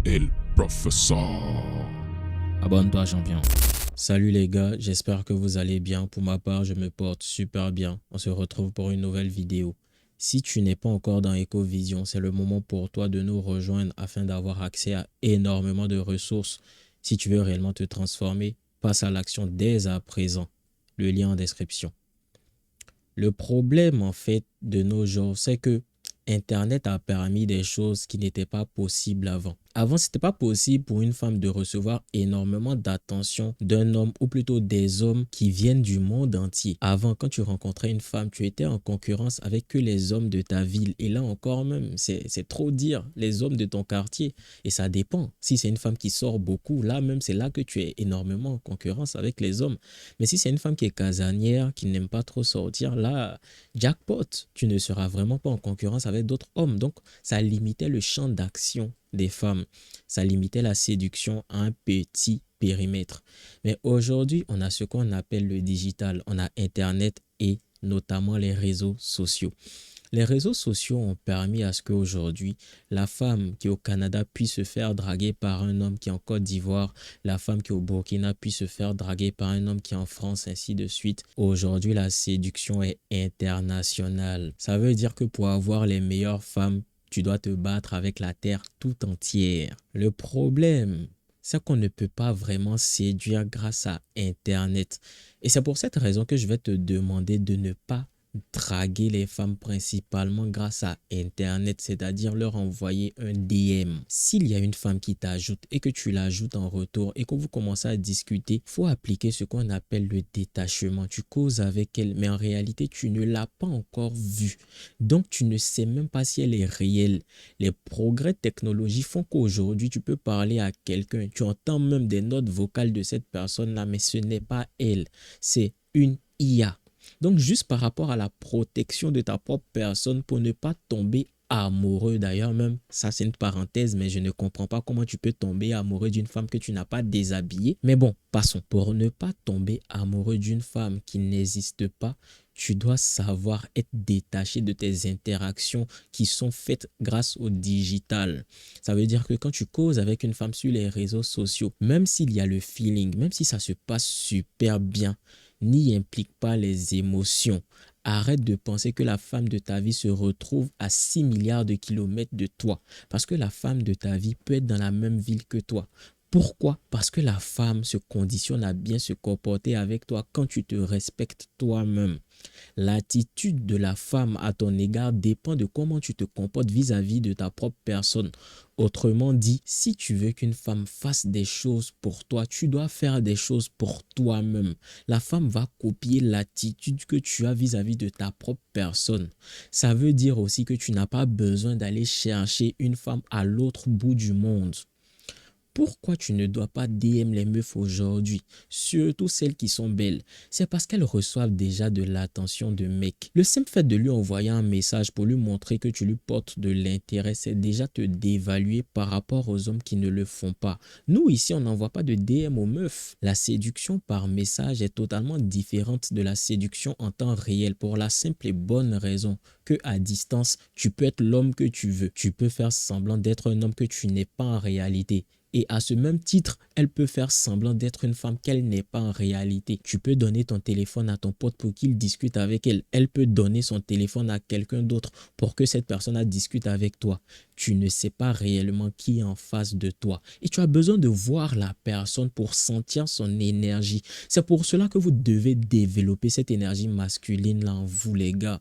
El Professeur. Abonne-toi, champion. Salut les gars, j'espère que vous allez bien. Pour ma part, je me porte super bien. On se retrouve pour une nouvelle vidéo. Si tu n'es pas encore dans Ecovision, c'est le moment pour toi de nous rejoindre afin d'avoir accès à énormément de ressources. Si tu veux réellement te transformer, passe à l'action dès à présent. Le lien en description. Le problème en fait de nos jours, c'est que Internet a permis des choses qui n'étaient pas possibles avant. Avant, ce n'était pas possible pour une femme de recevoir énormément d'attention d'un homme ou plutôt des hommes qui viennent du monde entier. Avant, quand tu rencontrais une femme, tu étais en concurrence avec que les hommes de ta ville. Et là encore même, c'est trop dire, les hommes de ton quartier. Et ça dépend. Si c'est une femme qui sort beaucoup, là même, c'est là que tu es énormément en concurrence avec les hommes. Mais si c'est une femme qui est casanière, qui n'aime pas trop sortir, là, jackpot, tu ne seras vraiment pas en concurrence avec d'autres hommes. Donc, ça limitait le champ d'action des femmes. Ça limitait la séduction à un petit périmètre. Mais aujourd'hui, on a ce qu'on appelle le digital. On a Internet et notamment les réseaux sociaux. Les réseaux sociaux ont permis à ce qu'aujourd'hui, la femme qui est au Canada puisse se faire draguer par un homme qui est en Côte d'Ivoire, la femme qui est au Burkina puisse se faire draguer par un homme qui est en France, ainsi de suite. Aujourd'hui, la séduction est internationale. Ça veut dire que pour avoir les meilleures femmes, tu dois te battre avec la terre tout entière. Le problème, c'est qu'on ne peut pas vraiment séduire grâce à Internet. Et c'est pour cette raison que je vais te demander de ne pas draguer les femmes principalement grâce à Internet, c'est-à-dire leur envoyer un DM. S'il y a une femme qui t'ajoute et que tu l'ajoutes en retour et que vous commencez à discuter, il faut appliquer ce qu'on appelle le détachement. Tu causes avec elle, mais en réalité, tu ne l'as pas encore vue. Donc, tu ne sais même pas si elle est réelle. Les progrès technologiques font qu'aujourd'hui, tu peux parler à quelqu'un, tu entends même des notes vocales de cette personne-là, mais ce n'est pas elle, c'est une IA. Donc, juste par rapport à la protection de ta propre personne pour ne pas tomber amoureux, d'ailleurs même, ça c'est une parenthèse, mais je ne comprends pas comment tu peux tomber amoureux d'une femme que tu n'as pas déshabillée. Mais bon, passons. Pour ne pas tomber amoureux d'une femme qui n'existe pas, tu dois savoir être détaché de tes interactions qui sont faites grâce au digital. Ça veut dire que quand tu causes avec une femme sur les réseaux sociaux, même s'il y a le feeling, même si ça se passe super bien, n'y implique pas les émotions. Arrête de penser que la femme de ta vie se retrouve à 6 milliards de kilomètres de toi. Parce que la femme de ta vie peut être dans la même ville que toi. Pourquoi? Parce que la femme se conditionne à bien se comporter avec toi quand tu te respectes toi-même. L'attitude de la femme à ton égard dépend de comment tu te comportes vis-à-vis de ta propre personne. Autrement dit, si tu veux qu'une femme fasse des choses pour toi, tu dois faire des choses pour toi-même. La femme va copier l'attitude que tu as vis-à-vis de ta propre personne. Ça veut dire aussi que tu n'as pas besoin d'aller chercher une femme à l'autre bout du monde. Pourquoi tu ne dois pas DM les meufs aujourd'hui, surtout celles qui sont belles? C'est parce qu'elles reçoivent déjà de l'attention de mecs. Le simple fait de lui envoyer un message pour lui montrer que tu lui portes de l'intérêt, c'est déjà te dévaluer par rapport aux hommes qui ne le font pas. Nous, ici, on n'envoie pas de DM aux meufs. La séduction par message est totalement différente de la séduction en temps réel pour la simple et bonne raison que à distance, tu peux être l'homme que tu veux. Tu peux faire semblant d'être un homme que tu n'es pas en réalité. Et à ce même titre, elle peut faire semblant d'être une femme qu'elle n'est pas en réalité. Tu peux donner ton téléphone à ton pote pour qu'il discute avec elle. Elle peut donner son téléphone à quelqu'un d'autre pour que cette personne discute avec toi. Tu ne sais pas réellement qui est en face de toi. Et tu as besoin de voir la personne pour sentir son énergie. C'est pour cela que vous devez développer cette énergie masculine-là en vous, les gars.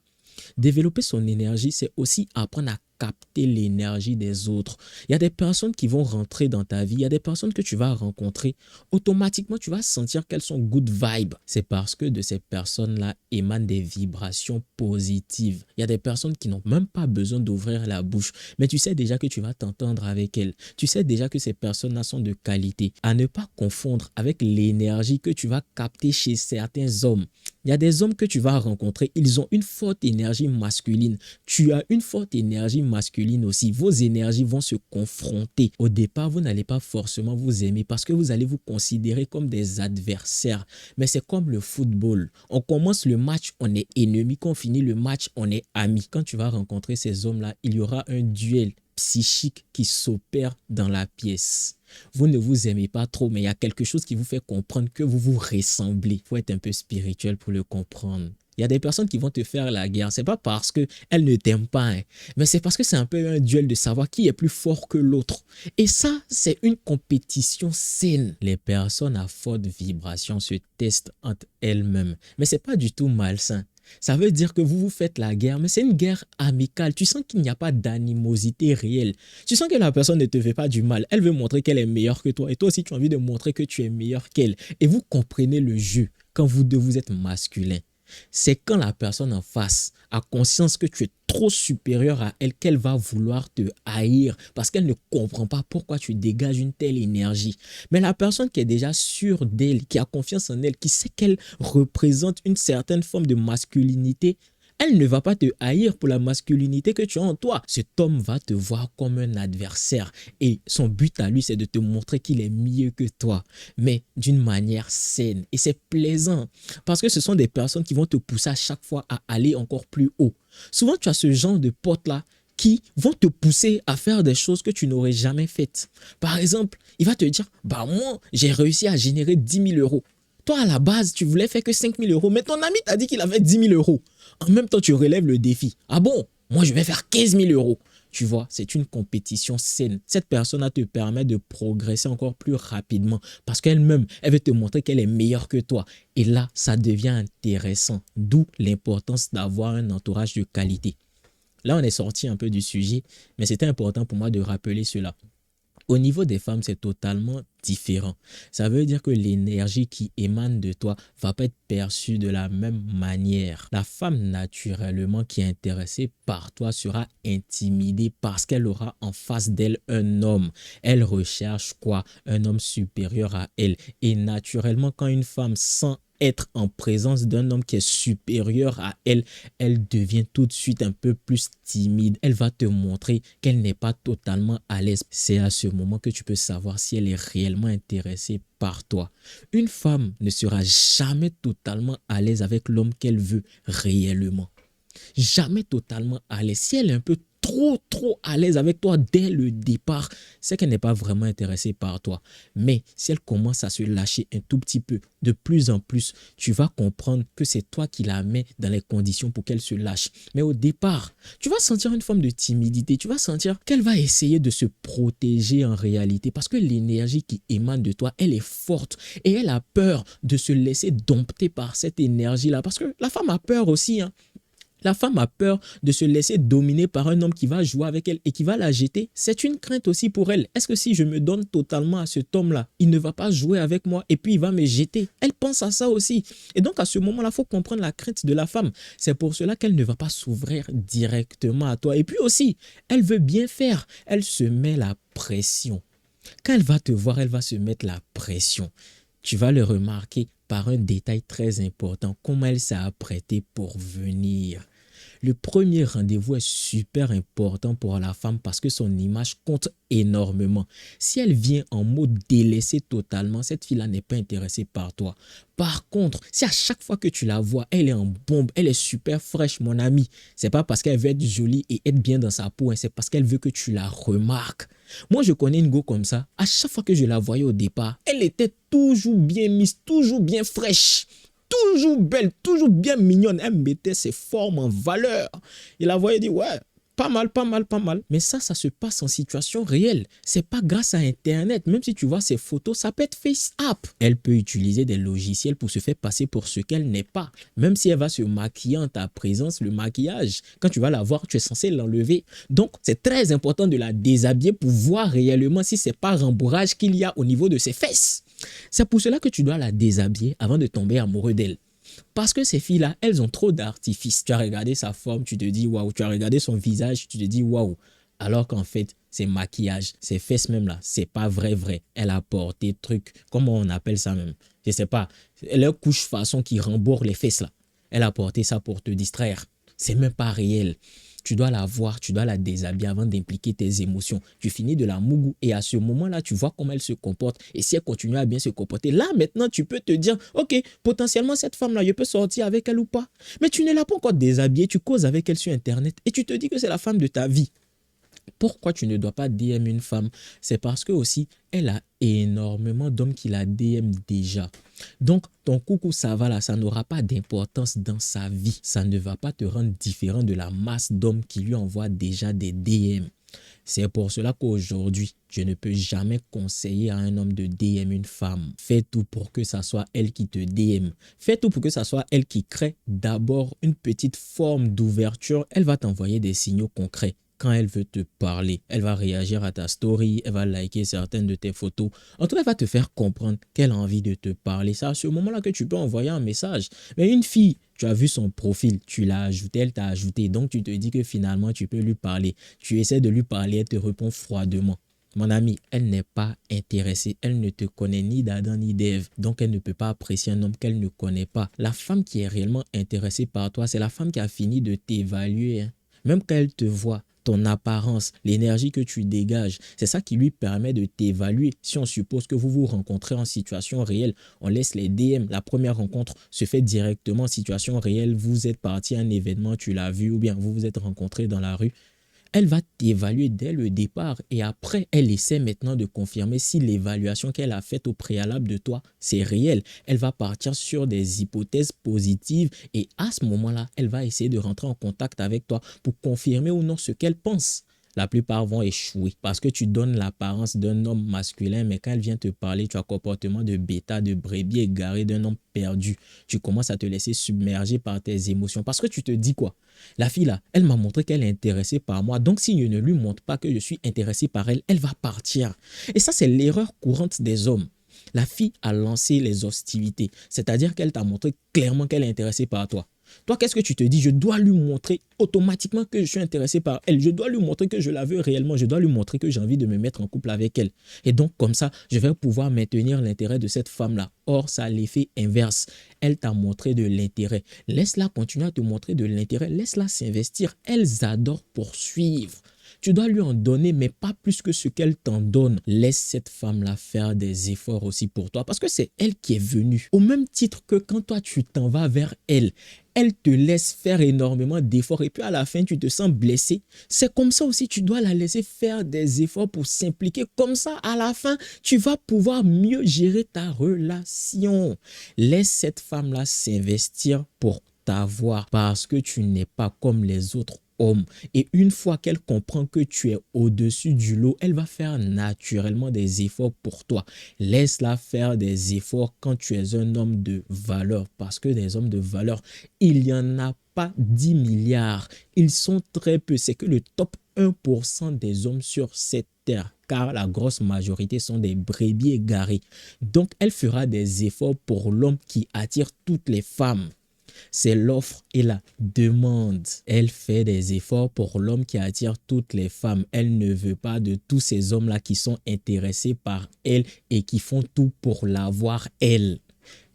Développer son énergie, c'est aussi apprendre à capter l'énergie des autres. Il y a des personnes qui vont rentrer dans ta vie, il y a des personnes que tu vas rencontrer. Automatiquement, tu vas sentir qu'elles sont good vibes. C'est parce que de ces personnes-là émanent des vibrations positives. Il y a des personnes qui n'ont même pas besoin d'ouvrir la bouche, mais tu sais déjà que tu vas t'entendre avec elles. Tu sais déjà que ces personnes-là sont de qualité. À ne pas confondre avec l'énergie que tu vas capter chez certains hommes. Il y a des hommes que tu vas rencontrer, ils ont une forte énergie masculine. Tu as une forte énergie masculine aussi. Vos énergies vont se confronter. Au départ, vous n'allez pas forcément vous aimer parce que vous allez vous considérer comme des adversaires. Mais c'est comme le football. On commence le match, on est ennemis. Quand on finit le match, on est amis. Quand tu vas rencontrer ces hommes-là, il y aura un duel psychique qui s'opère dans la pièce. Vous ne vous aimez pas trop, mais il y a quelque chose qui vous fait comprendre que vous vous ressemblez. Il faut être un peu spirituel pour le comprendre. Il y a des personnes qui vont te faire la guerre. C'est pas parce qu'elles ne t'aiment pas, hein, mais c'est parce que c'est un peu un duel de savoir qui est plus fort que l'autre. Et ça, c'est une compétition saine. Les personnes à forte vibration se testent entre elles-mêmes. Mais c'est pas du tout malsain. Ça veut dire que vous vous faites la guerre, mais c'est une guerre amicale. Tu sens qu'il n'y a pas d'animosité réelle. Tu sens que la personne ne te fait pas du mal. Elle veut montrer qu'elle est meilleure que toi. Et toi aussi, tu as envie de montrer que tu es meilleur qu'elle. Et vous comprenez le jeu quand vous deux vous êtes masculins. C'est quand la personne en face a conscience que tu es trop supérieur à elle qu'elle va vouloir te haïr parce qu'elle ne comprend pas pourquoi tu dégages une telle énergie. Mais la personne qui est déjà sûre d'elle, qui a confiance en elle, qui sait qu'elle représente une certaine forme de masculinité, elle ne va pas te haïr pour la masculinité que tu as en toi. Cet homme va te voir comme un adversaire et son but à lui, c'est de te montrer qu'il est mieux que toi, mais d'une manière saine. Et c'est plaisant parce que ce sont des personnes qui vont te pousser à chaque fois à aller encore plus haut. Souvent, tu as ce genre de potes-là qui vont te pousser à faire des choses que tu n'aurais jamais faites. Par exemple, il va te dire, bah moi, j'ai réussi à générer 10 000 euros. Toi, à la base, tu voulais faire que 5 000 euros, mais ton ami t'a dit qu'il avait 10 000 euros. En même temps, tu relèves le défi. Ah bon? Moi, je vais faire 15 000 euros. Tu vois, c'est une compétition saine. Cette personne te permet de progresser encore plus rapidement parce qu'elle-même, elle veut te montrer qu'elle est meilleure que toi. Et là, ça devient intéressant. D'où l'importance d'avoir un entourage de qualité. Là, on est sorti un peu du sujet, mais c'était important pour moi de rappeler cela. Au niveau des femmes, c'est totalement différent. Ça veut dire que l'énergie qui émane de toi va pas être perçue de la même manière. La femme naturellement qui est intéressée par toi sera intimidée parce qu'elle aura en face d'elle un homme. Elle recherche quoi? Un homme supérieur à elle. Et naturellement, quand une femme sent être en présence d'un homme qui est supérieur à elle, elle devient tout de suite un peu plus timide. Elle va te montrer qu'elle n'est pas totalement à l'aise. C'est à ce moment que tu peux savoir si elle est réellement intéressée par toi. Une femme ne sera jamais totalement à l'aise avec l'homme qu'elle veut réellement. Jamais totalement à l'aise. Si elle est un peu trop à l'aise avec toi dès le départ, c'est qu'elle n'est pas vraiment intéressée par toi. Mais si elle commence à se lâcher un tout petit peu, de plus en plus, tu vas comprendre que c'est toi qui la mets dans les conditions pour qu'elle se lâche. Mais au départ, tu vas sentir une forme de timidité, tu vas sentir qu'elle va essayer de se protéger en réalité parce que l'énergie qui émane de toi, elle est forte et elle a peur de se laisser dompter par cette énergie-là parce que la femme a peur aussi, hein. La femme a peur de se laisser dominer par un homme qui va jouer avec elle et qui va la jeter. C'est une crainte aussi pour elle. Est-ce que si je me donne totalement à cet homme-là, il ne va pas jouer avec moi et puis il va me jeter? Elle pense à ça aussi. Et donc à ce moment-là, il faut comprendre la crainte de la femme. C'est pour cela qu'elle ne va pas s'ouvrir directement à toi. Et puis aussi, elle veut bien faire. Elle se met la pression. Quand elle va te voir, elle va se mettre la pression. Tu vas le remarquer par un détail très important, comment elle s'est apprêtée pour venir. Le premier rendez-vous est super important pour la femme parce que son image compte énormément. Si elle vient en mode délaissé totalement, cette fille-là n'est pas intéressée par toi. Par contre, si à chaque fois que tu la vois, elle est en bombe, elle est super fraîche, mon ami, c'est pas parce qu'elle veut être jolie et être bien dans sa peau, hein, c'est parce qu'elle veut que tu la remarques. Moi, je connais une go comme ça. À chaque fois que je la voyais au départ, elle était toujours bien mise, toujours bien fraîche. Toujours belle, toujours bien mignonne. Elle mettait ses formes en valeur. Il la voyait dire, ouais, pas mal, pas mal, pas mal. Mais ça se passe en situation réelle. C'est pas grâce à Internet. Même si tu vois ses photos, ça peut être FaceApp. Elle peut utiliser des logiciels pour se faire passer pour ce qu'elle n'est pas. Même si elle va se maquiller en ta présence, le maquillage, quand tu vas la voir, tu es censé l'enlever. Donc, c'est très important de la déshabiller pour voir réellement si c'est pas rembourrage qu'il y a au niveau de ses fesses. C'est pour cela que tu dois la déshabiller avant de tomber amoureux d'elle. Parce que ces filles-là, elles ont trop d'artifices. Tu as regardé sa forme, tu te dis waouh. Tu as regardé son visage, tu te dis waouh. Alors qu'en fait, c'est maquillage, ses fesses même là, c'est pas vrai. Elle a porté truc, comment on appelle ça même? Je sais pas. Leur couche façon qui rembourre les fesses là. Elle a porté ça pour te distraire. C'est même pas réel. Tu dois la voir, tu dois la déshabiller avant d'impliquer tes émotions. Tu finis de la mougou et à ce moment-là, tu vois comment elle se comporte. Et si elle continue à bien se comporter, là maintenant, tu peux te dire, ok, potentiellement cette femme-là, je peux sortir avec elle ou pas. Mais tu ne l'as pas encore déshabillée, tu causes avec elle sur Internet et tu te dis que c'est la femme de ta vie. Pourquoi tu ne dois pas DM une femme? C'est parce que aussi, elle a énormément d'hommes qui la DM déjà. Donc, ton coucou, ça va là, ça n'aura pas d'importance dans sa vie. Ça ne va pas te rendre différent de la masse d'hommes qui lui envoient déjà des DM. C'est pour cela qu'aujourd'hui, je ne peux jamais conseiller à un homme de DM une femme. Fais tout pour que ça soit elle qui te DM. Fais tout pour que ça soit elle qui crée d'abord une petite forme d'ouverture. Elle va t'envoyer des signaux concrets. Quand elle veut te parler, elle va réagir à ta story, elle va liker certaines de tes photos. En tout cas, elle va te faire comprendre qu'elle a envie de te parler. C'est à ce moment-là que tu peux envoyer un message. Mais une fille, tu as vu son profil, tu l'as ajouté, elle t'a ajouté. Donc, tu te dis que finalement, tu peux lui parler. Tu essaies de lui parler, elle te répond froidement. Mon ami, elle n'est pas intéressée. Elle ne te connaît ni d'Adam ni d'Ève. Donc, elle ne peut pas apprécier un homme qu'elle ne connaît pas. La femme qui est réellement intéressée par toi, c'est la femme qui a fini de t'évaluer, hein. Même quand elle te voit, ton apparence, l'énergie que tu dégages, c'est ça qui lui permet de t'évaluer. Si on suppose que vous vous rencontrez en situation réelle, on laisse les DM. La première rencontre se fait directement en situation réelle. Vous êtes parti à un événement, tu l'as vu, ou bien vous vous êtes rencontrés dans la rue. Elle va t'évaluer dès le départ et après, elle essaie maintenant de confirmer si l'évaluation qu'elle a faite au préalable de toi, c'est réel. Elle va partir sur des hypothèses positives et à ce moment-là, elle va essayer de rentrer en contact avec toi pour confirmer ou non ce qu'elle pense. La plupart vont échouer parce que tu donnes l'apparence d'un homme masculin, mais quand elle vient te parler, tu as un comportement de bêta, de brebis égaré, d'un homme perdu. Tu commences à te laisser submerger par tes émotions parce que tu te dis quoi? La fille là, elle m'a montré qu'elle est intéressée par moi, donc si je ne lui montre pas que je suis intéressé par elle, elle va partir. Et ça, c'est l'erreur courante des hommes. La fille a lancé les hostilités, c'est-à-dire qu'elle t'a montré clairement qu'elle est intéressée par toi. Toi, qu'est-ce que tu te dis? Je dois lui montrer automatiquement que je suis intéressé par elle. Je dois lui montrer que je la veux réellement. Je dois lui montrer que j'ai envie de me mettre en couple avec elle. Et donc, comme ça, je vais pouvoir maintenir l'intérêt de cette femme-là. Or, ça a l'effet inverse. Elle t'a montré de l'intérêt. Laisse-la continuer à te montrer de l'intérêt. Laisse-la s'investir. Elles adorent poursuivre. Tu dois lui en donner, mais pas plus que ce qu'elle t'en donne. Laisse cette femme-là faire des efforts aussi pour toi, parce que c'est elle qui est venue. Au même titre que quand toi, tu t'en vas vers elle, elle te laisse faire énormément d'efforts et puis à la fin, tu te sens blessé. C'est comme ça aussi, tu dois la laisser faire des efforts pour s'impliquer. Comme ça, à la fin, tu vas pouvoir mieux gérer ta relation. Laisse cette femme-là s'investir pour t'avoir parce que tu n'es pas comme les autres hommes. Et une fois qu'elle comprend que tu es au-dessus du lot, elle va faire naturellement des efforts pour toi. Laisse-la faire des efforts quand tu es un homme de valeur. Parce que des hommes de valeur, il n'y en a pas 10 milliards. Ils sont très peu. C'est que le top 1% des hommes sur cette terre. Car la grosse majorité sont des brebis égarés. Donc, elle fera des efforts pour l'homme qui attire toutes les femmes. C'est l'offre et la demande. Elle fait des efforts pour l'homme qui attire toutes les femmes. Elle ne veut pas de tous ces hommes-là qui sont intéressés par elle et qui font tout pour l'avoir elle.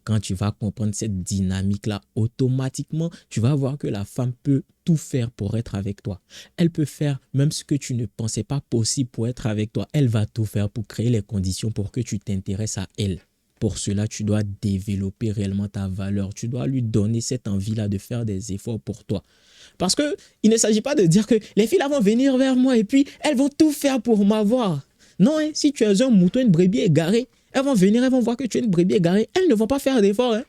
Quand tu vas comprendre cette dynamique-là, automatiquement, tu vas voir que la femme peut tout faire pour être avec toi. Elle peut faire même ce que tu ne pensais pas possible pour être avec toi. Elle va tout faire pour créer les conditions pour que tu t'intéresses à elle. Pour cela, tu dois développer réellement ta valeur. Tu dois lui donner cette envie-là de faire des efforts pour toi. Parce qu'il ne s'agit pas de dire que les filles vont venir vers moi et puis elles vont tout faire pour m'avoir. Non, hein, si tu es un mouton, une brebis égarée, elles vont venir, elles vont voir que tu es une brebis égarée. Elles ne vont pas faire d'efforts. Hein.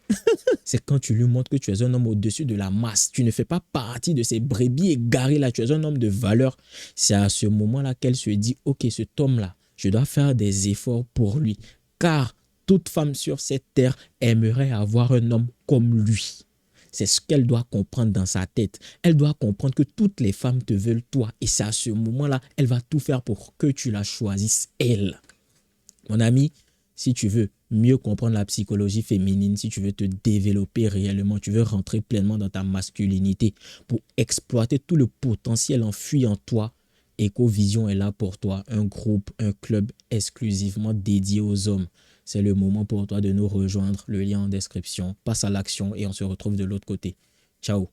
C'est quand tu lui montres que tu es un homme au-dessus de la masse. Tu ne fais pas partie de ces brebis égarées-là. Tu es un homme de valeur. C'est à ce moment-là qu'elle se dit, ok, cet homme-là, je dois faire des efforts pour lui. Car toute femme sur cette terre aimerait avoir un homme comme lui. C'est ce qu'elle doit comprendre dans sa tête. Elle doit comprendre que toutes les femmes te veulent toi. Et c'est à ce moment-là, elle va tout faire pour que tu la choisisses elle. Mon ami, si tu veux mieux comprendre la psychologie féminine, si tu veux te développer réellement, tu veux rentrer pleinement dans ta masculinité pour exploiter tout le potentiel enfui en toi, Ecovision est là pour toi, un groupe, un club exclusivement dédié aux hommes. C'est le moment pour toi de nous rejoindre, le lien en description. Passe à l'action et on se retrouve de l'autre côté. Ciao.